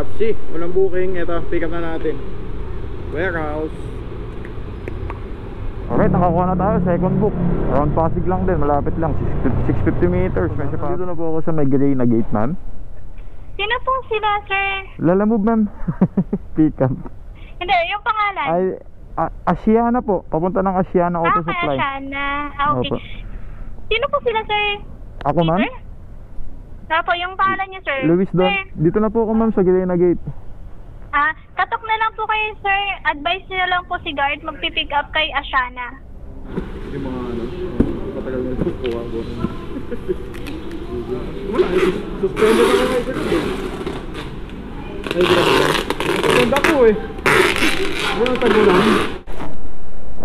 Papsi, walang booking. Ito, pick up na natin. Warehouse. Alright, nakakuha na tayo. Second book. Around Pasig lang din, malapit lang. 650 meters. Dito na po ako sa may gray na gate, ma'am. Sino po sila, sir? Lalamove, ma'am. Pick up. Hindi, yung pangalan. Ay, Asiana po. Papunta ng Asiana Auto Supply. Asiana. Okay. Opo. Sino po sila, sir? Ako, ma'am? Opo, yung pangalan niyo, sir. Luis Don. Dito na po ako, ma'am, sa gray na gate. Katok na lang po kayo, sir. Advice niyo lang po si guard magpipick up kay Asiana. Yung mga matagal na ito kuha ko. Wala, suspended ako kayo dito. Ay, grabe. Suspend ako eh. Walang tagulan.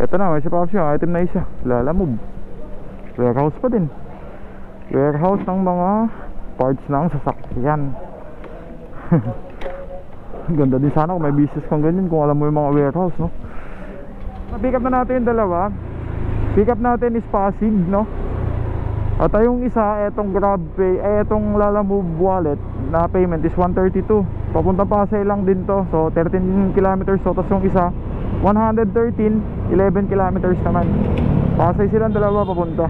Eto na, may si Papsi yung item na isa. Lalamove. Warehouse pa din. Warehouse ng mga parts ng sasakyan. Ganda din sana kung may business kang ganyan, kung alam mo yung mga warehouse, no? Pick up na natin yung dalawa. Pick up natin is Pasig, no? At yung isa, etong GrabPay, etong Lalamove wallet na payment is 132. Papunta Pasay lang din to. So 13 kilometers. So tapos yung isa 113, 11 kilometers naman. Pasay silang dalawa papunta.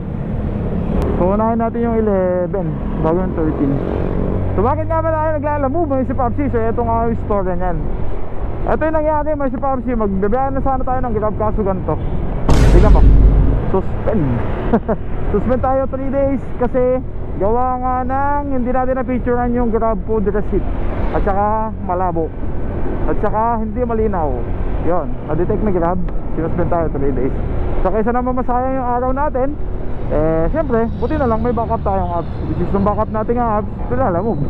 So unahin natin yung 11 bago yung 13. So bakit nga ba tayo naglalamove? May si Papsi. So ito nga yung store niyan. Ito yung nangyari, may si Papsi. Magbibiyahan na sana tayo ng Grab, kaso ganito. Tignan mo, suspend. Suspend tayo 3 days kasi gawa nga ng hindi natin na-picturean yung Grab food receipt. At saka malabo. At saka hindi malinaw. Yun, na-detect na Grab. Sinuspend tayo 3 days. So kaysa naman masayang yung araw natin, siyempre, buti na lang may backup tayong apps. Which is yung backup natin nga apps, Lalamove.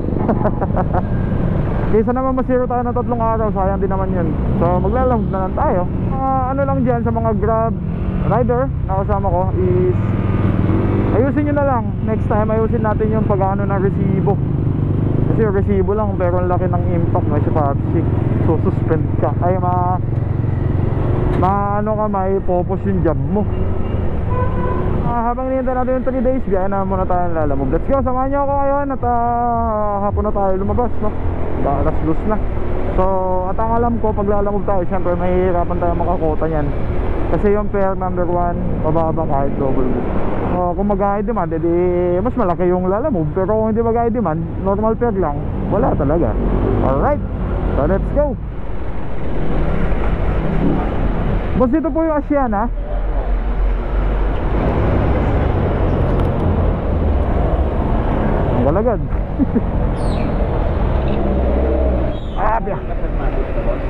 Kaysa naman masiro tayo ng 3 araw, sayang din naman yun. So maglalamove na lang tayo. Ano lang dyan sa mga Grab rider na kasama ko is ayusin nyo na lang. Next time ayusin natin yung pag-ano ng resibo. Kasi yung resibo lang pero ang laki ng impact na si Papsi. So suspend ka. Ay ano ka, may purpose yung job mo. Habang hinihintay natin yung 3 days, biyahe na muna tayo ng Lalamove. Let's go, samahan nyo ako ngayon. At hapon na tayo lumabas, no? Alas dos na. So at ang alam ko, pag Lalamove tayo, syempre mahihirapan tayo makakota nyan. Kasi yung pair number 1 mababa kahit double book. Kung mag-high demand, edi mas malaki yung Lalamove. Pero kung hindi mag-high demand, normal pair lang, wala talaga. Alright, so let's go. Boss, dito po yung Asiana. Ang galagad. Biya.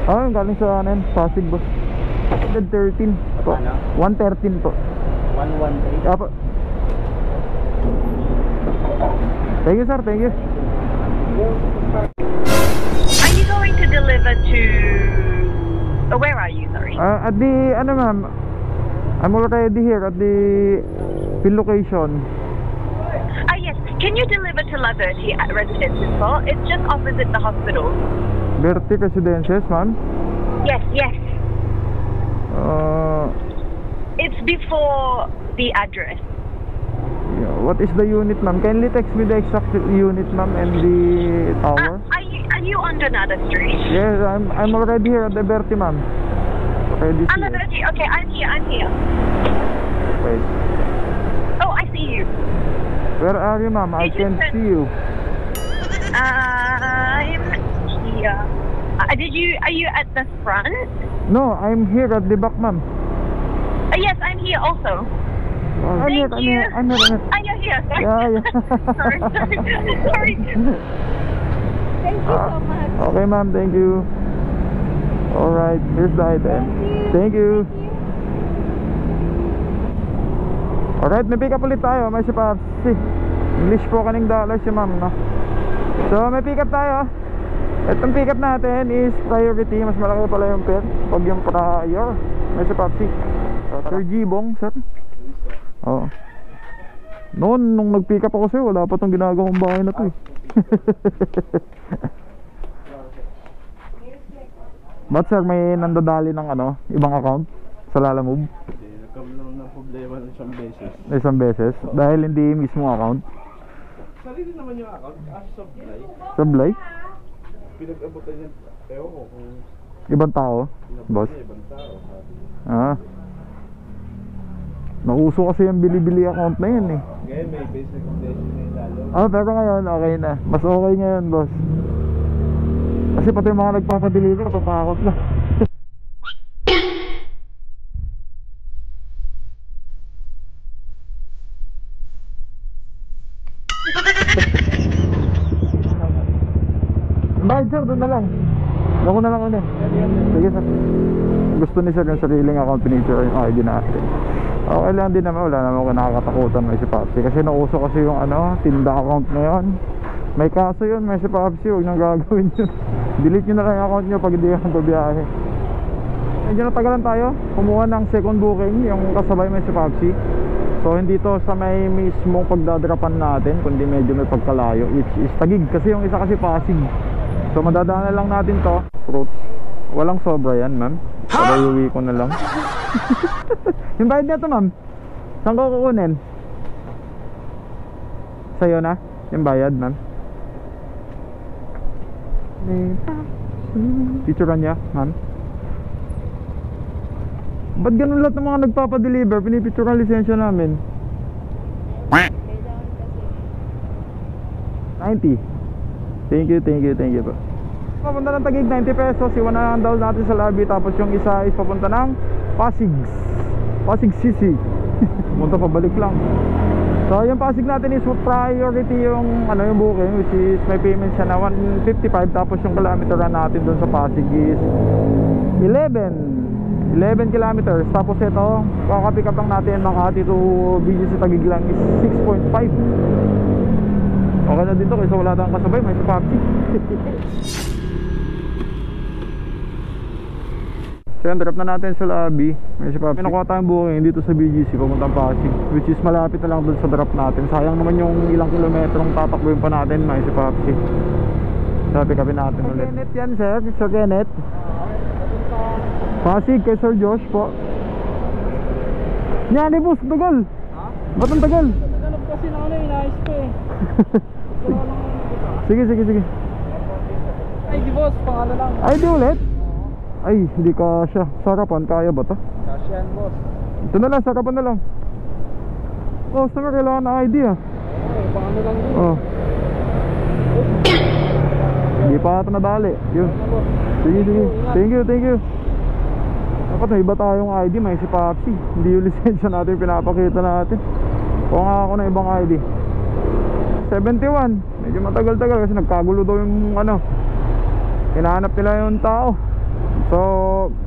Yung galing sa Pasig, boss. 113 po. 113 po. 113. Apo. Thank you, sir. Thank you. Are you going to deliver to... where are you, sorry? At the, ma'am, I'm already here at the field location. Yes. Can you deliver to La Bertie at Residences Hall? It's just opposite the hospital. Bertie Residences, ma'am? Yes, yes. It's before the address. Yeah, what is the unit, ma'am? Kindly text me the exact unit, ma'am, and the hour. Are you on another street? Yes, I'm already here at the Bertie, ma'am. Already On the Bertie. Okay, I'm here. Wait. Oh, I see you. Where are you, ma'am? I can't see you. I'm here. Are you at the front? No, I'm here at the back, ma'am. Yes, I'm here also. I'm here. Are you here? Sorry. Yeah. Sorry. Thank you so much. Okay, ma'am. Thank you. Alright, here's the item. Thank you. Alright, may pick up ulit tayo. May si Papsi. English po kaning dollar si ma'am, no? So may pick up tayo. Itong pick up natin is priority. Mas malaki pala yung pair pag yung prior. May si Papsi. Sir Gibong, sir. Oo. Noon, nung nag-pick up ako sa'yo, wala pa itong ginagawang bahay na to eh. Ba't sir, may nandadali ng ibang account sa Lalamove? Hindi, nagkaroon lang ng problema ng isang beses. Isang beses? Dahil hindi mismo account? Sarili naman yung account, as supply. Sablay? pinag-abutan niya, ewan ko kung Ibang tao, boss. ibang tao. Nauso kasi yung bili-bili account na yun eh. Ngayon may face recognition na yung lalo. Pero ngayon okay na. Mas okay ngayon, boss. Kasi pati yung mga nagpapadeliver, papakot na. Bayad sir, doon na lang. Ako na lang ulit. Sige sir. Gusto ni sir yung sariling account, pinicture yung ID natin. Okay lang din naman, wala naman ako nakakatakutan may si Papsi. Kasi nauso kasi yung tinda account ngayon. May kaso yun, may si Papsi, huwag nang gagawin yun. Delete nyo na lang yung account nyo pag hindi kang babiyahe. Medyo natagalan tayo, kumuha ng second booking, yung kasabay may si Papsi. So hindi to sa may mismong pagdadrapan natin, kundi medyo may pagkalayo, which is Taguig, kasi yung isa kasi Pasig. So madadaanan lang natin to, fruits. Walang sobra yan ma'am, para iuwi ko na lang. Yung bayad nito ma'am, saan ko kukunin? Sa'yo na, yung bayad ma'am. Picturean niya ma'am. Ba't ganun lahat ng mga nagpapadeliver, pinipicture ang lisensya namin? 90. Thank you po. Papunta ng Taguig, 90 pesos. Iwan na lang daw natin sa lobby. Tapos yung isa is papunta ng Pasig City. Punta pabalik lang. So yung Pasig natin is priority yung yung booking, which is may payment siya na 155. Tapos yung kilometer run natin doon sa Pasig is 11 kilometers. Tapos ito, kakapick up lang natin Makati to BGC Taguig lang is 6.5. Okay na dito kasi wala tayong kasabay, may Papsi. So yan, drop na natin sa lobby, may Papsi. Nakuha tayong booking dito sa BGC papuntang Pasig, which is malapit na lang doon sa drop natin. Sayang naman yung ilang kilometrong tatakbuhin pa natin, may Papsi. So pick upin natin ulit. Kenneth yan sir, Sir Kenneth. Pasig kay Sir Josh po. Yan eh boss, tagal. Ba't ang tagal? Naghanap kasi na inayos ko eh. Sige. Ay di boss, pangalan lang. Ay di ulit? Ay hindi ka siya. Sarapan, kaya ba to? Kasyan boss. Ito na lang, sarapan na lang. Customer kailangan na ID ah. Pangalan lang din. Oh. Hindi pa ito nadali. Yun. Sige. Thank you. Dapat may iba tayong ID, may si Papsi. Hindi yung lisensya natin pinapakita natin. Kuha nga ako ng ibang ID. 71. Medyo matagal-tagal kasi nagkagulo daw yung hinahanap nila yung tao. So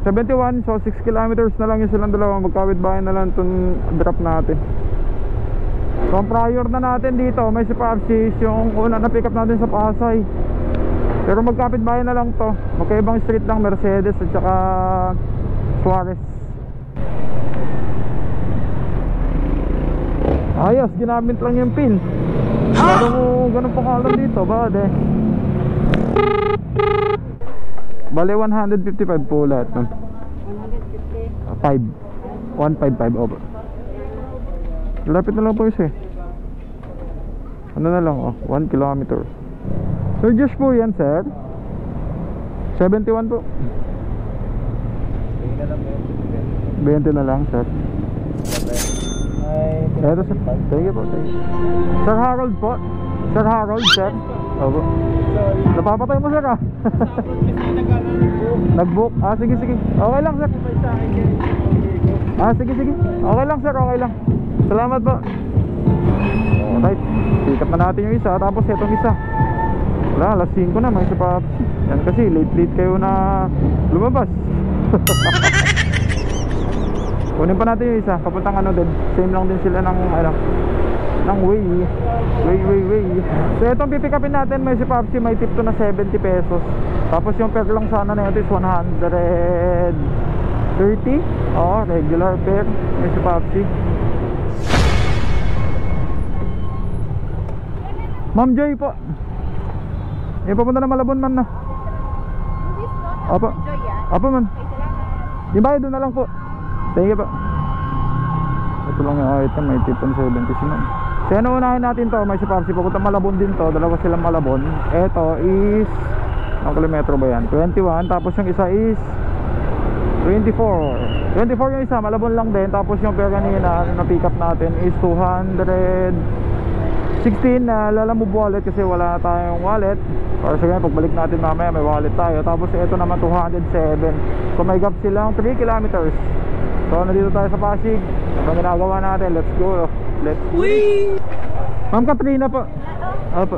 71, so 6 kilometers na lang yung silang dalawa. Magkawit bahay na lang itong drop natin. So ang prior na natin dito, may si Papsi, yung una na pick up natin sa Pasay. Pero magkapit bahay na lang to. Magkaibang street lang, Mercedes at saka Suarez. Ayos, ginamit lang yung pin. Ganun pangalan dito, bad eh. Bale 155 po lahat. 155 over. Lapit na lang po isa eh. Ano na lang 1 kilometer. Sir Josh po yan sir. 71 po. 20 na lang sir. Eto sir. Thank you po. Sir Harold po. Sir Harold sir. Opo. Napapatay mo sir ah. Nag-book. Sige. Okay lang sir. Sige. Okay lang sir, okay lang. Salamat po. Alright. Pick up na natin yung isa. Tapos itong isa. Wala, alas 5 na, may isa pa. Yan kasi, late kayo na lumabas. Kunin pa natin yung isa. Papuntang din. Same lang din sila ng way. So itong pipick upin natin, may si Papsi, may tip to na 70 pesos. Tapos yung fare lang sana na ito is 130. Regular fare. May si Papsi. Ma'am Joy po. Yung papunta na Malabon ma'am na. Opo ma'am. Yung bayad doon na lang po. Thank you po. Ito lang yung item, may tip on 70 si ma'am. So yan, unahin natin to, may si Papsi. Papunta Malabon din to, dalawa silang Malabon. Ito is Ang kilometro ba yan? 21. Tapos yung isa is 24 yung isa, Malabon lang din. Tapos yung pera kanina na pick up natin is 216 na Lalamove wallet kasi wala tayong wallet. Or sige, pagbalik natin mamaya may wallet tayo. Tapos ito naman 207. So may gap silang 3 kilometers. So nandito tayo sa Pasig. Ano ginagawa natin? Let's go. Let's go. Ma'am Katrina po. Opo.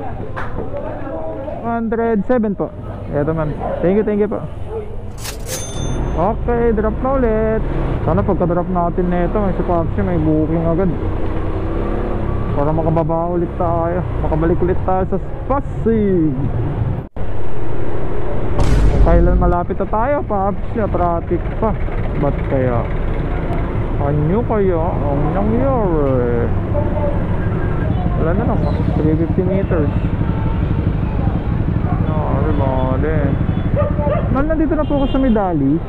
107 po. Eto ma'am. Thank you po. Okay, drop na ulit. Sana pagka-drop natin nito, may si may booking agad. Para makababa ulit tayo. Makabalik ulit tayo sa Pasig. Kailan malapit na tayo, Papsi? Traffic pa. Ba't kaya? Ano kaya ang nangyari? Wala na lang, 350 meters. Bale. Man, nandito na po ako sa Medali.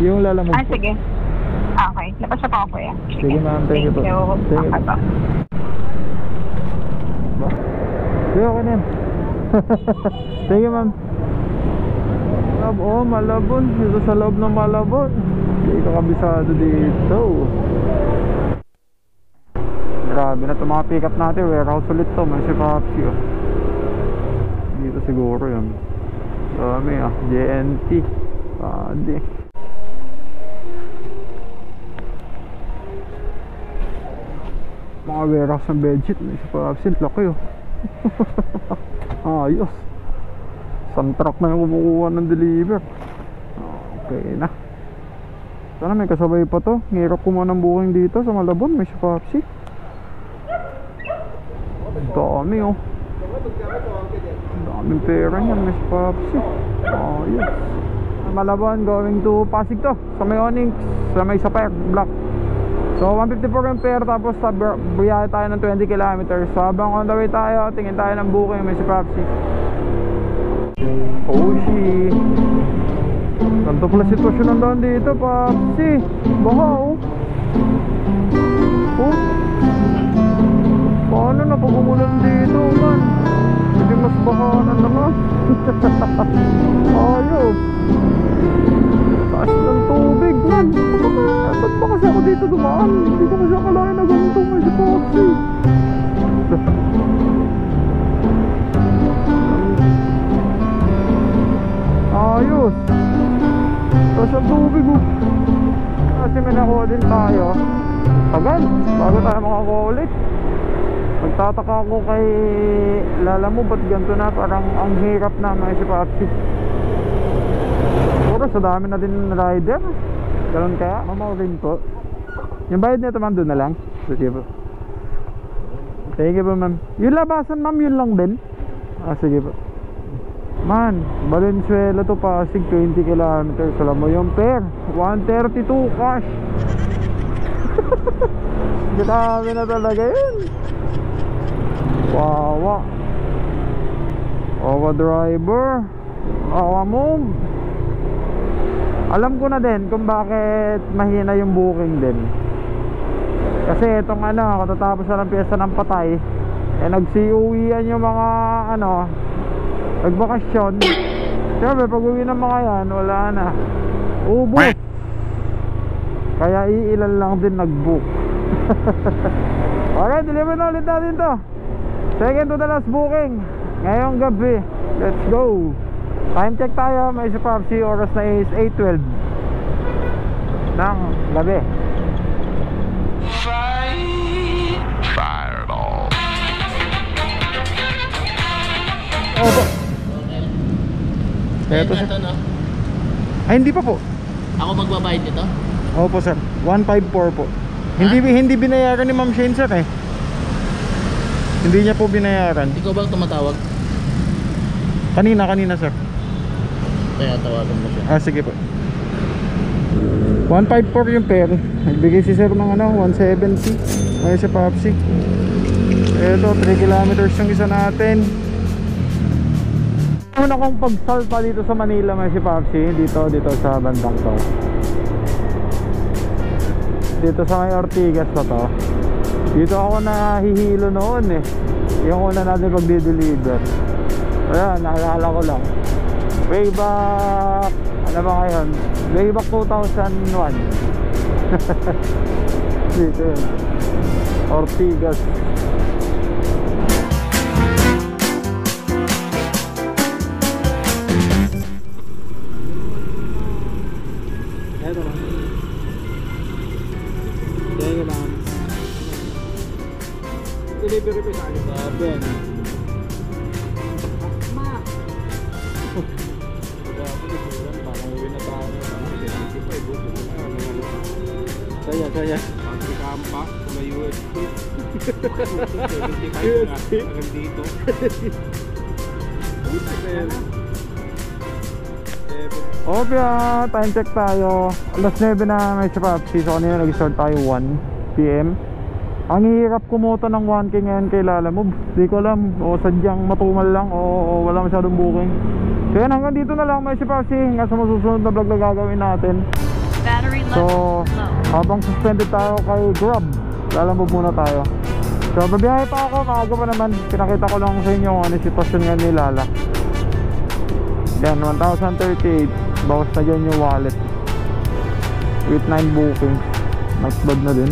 Yung Lalamove po. Sige. Okay, labas na po ako kuya. Sige ma'am, thank you po. Thank you. Okay po. Sige, okay na yan. Thank you ma'am. Oh, Malabon. Dito sa loob ng Malabon. Hindi ka kabisado dito. Grabe na ito mga pick up natin. Warehouse ulit to. May si Papsi oh. Dito siguro yan. Dami ah, JNT. Pwede. Mga warehouse ng bedsheet. May si Papsi. Laki oh. Ayos. Isang truck na yung kumukuha ng deliver. Okay na. Sana may kasabay pa to. Ngirap ko muna ng booking dito sa Malabon. May si Papsi. Dami oh. Daming pera niyan. May si Papsi. Ayos. Malabon going to Pasig to. Sa may Onyx. Sa may Saper Block. So 154 yung pair. Tapos biyahe tayo ng 20 kilometers. So habang on the way tayo, tingin tayo ng booking. May si Papsi. Oshi. Ganito pala sitwasyon ng daan dito, Papsi. Baha oh. Oh. Paano na pag umulan dito man? Hindi mas bahanan naman. Ayos. Taas ng tubig man. Ba't ba kasi ako dito dumaan? Hindi ko kasi akalain na ganito may si Papsi. Ayos. Taas ang tubig oh. Kasi may nakuha din tayo. Tagal, bago tayo makakuha ulit. Nagtataka ako kay Lalamove, ba't ganito na? Parang ang hirap na may si Papsi. Siguro sa dami na din rider. Ganun kaya? Mamaw rin po. Yung bayad nito ma'am, doon na lang. Sige po. Thank you po ma'am. Yung labasan ma'am, yun lang din. Sige po. Man, Valenzuela to Pasig 20 kilometers. Alam mo yung pair 132 cash. Grabe na talaga yun. Wawa. Wawa driver. Wawa move. Alam ko na din kung bakit mahina yung booking din. Kasi itong katatapos na ng piyesta ng Patay, nag-COE-an yung mga nagbakasyon. Siyempre pag uwi ng mga yan, wala na, ubos. Kaya iilan lang din nag-book. Okay, deliver na ulit natin to. Second to the last booking ngayong gabi. Let's go. Time check tayo. May si Papsi. Oras na is 8:12 ng gabi. Fireball. Opo. Eto sir. No? Ay hindi pa po. Ako magbabayad nito? Opo sir, 154 po. Hindi binayaran ni Ma'am Shane sir eh. Hindi niya po binayaran. Ikaw ba tumatawag? Kanina sir. Kaya tawagan mo siya. Sige po. 154 yung pair. Nagbigay si sir ng 170. Ay si Papsi. Eto 3 kilometers yung isa natin. Una kong pagsalpa dito sa Manila may si Papsi. Dito sa bandang to. Dito sa may Ortigas pa to. Dito ako nahihilo noon eh. Yung una natin pagdi-deliver. Ayan, naalala ko lang. Way back, ano ba ngayon? Way back 2001. Dito yun. Ortigas. Eto lang. Thank you, ma'am. Delivery pa sa akin. Ben. Saya. Pag kampa, may USB. 75 na, hanggang dito. Okay, time check tayo. Alas 9 na may Pepsi. So kanina nag-start tayo 1 PM. Ang hirap kumuha ng 1K ngayon kay Lalamove. Di ko alam o sadyang matumal lang o wala masyadong booking. So yan, hanggang dito na lang may Pepsi. Hanggang sa masusunod na vlog na gagawin natin. Battery So low. habang suspended tayo kay Grab, Lalamove muna tayo. So babiyahe pa ako, maaga pa naman. Pinakita ko lang sa inyo kung ano yung sitwasyon nga ni Lala. Yan, 1,038. Bawas na dyan yung wallet with 9 bookings. Next bag na din.